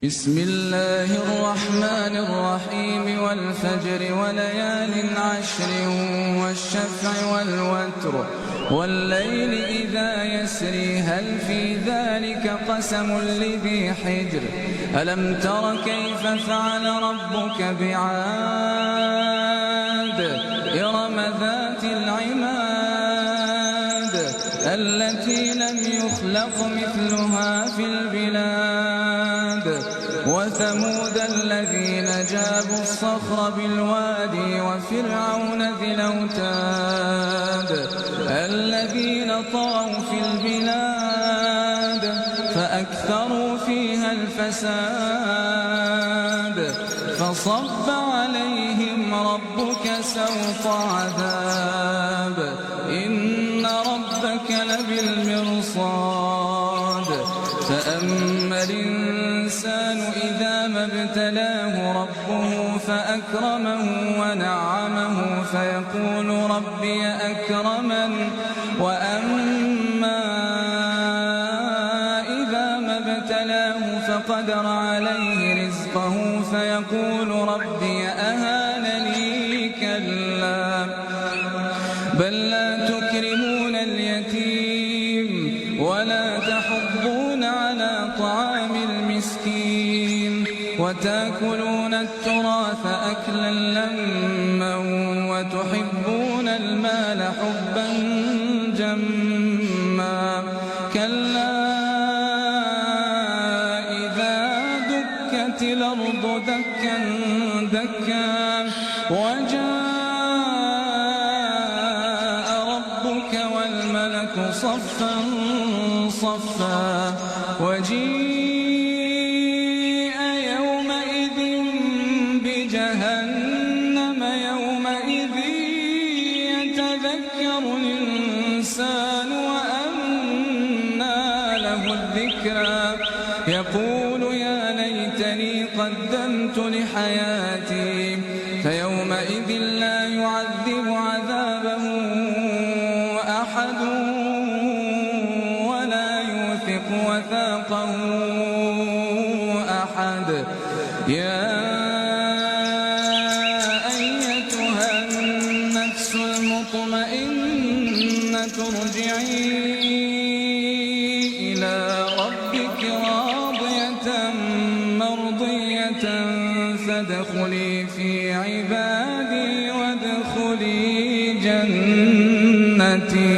بسم الله الرحمن الرحيم والفجر وليال عشر والشفع والوتر والليل إذا يسري هل في ذلك قسم لذي حجر ألم تر كيف فعل ربك بعاد إرم ذات العماد التي لم يخلق مثلها في البلاد وثمود الذين جابوا الصخر بالوادي وفرعون ذي الأوتاد الذين طغوا في البلاد فأكثروا فيها الفساد فصب عليهم ربك سوط عذاب إن ربك لبالمرصاد فأما الإنسان إذا ما ابتلاه ربه فأكرمه ونعمه فيقول ربي أكرمن وأما إذا ما ابتلاه فقدر عليه رزقه فيقول ربي أهانني كلا بل لا تكرمون اليتيم ولا تحضون على طعام المسكين وتأكلون التراث أكلا لما وتحبون المال حبا جما كلا إذا دكت الأرض دكا دكا وجاء ربك والملك صفا صفا وجيء يومئذ بجهنم يومئذ يتذكر الإنسان وأنى له الذكرى يقول يا ليتني قدمت لحياتي فيومئذ لا يعذب عذابه أحد ولا يوثق وثاقه أحد يا أيتها النفس المطمئنة ارجعي إلى ربك راضية مرضية فادخلي في عبادي وادخلي جنتي.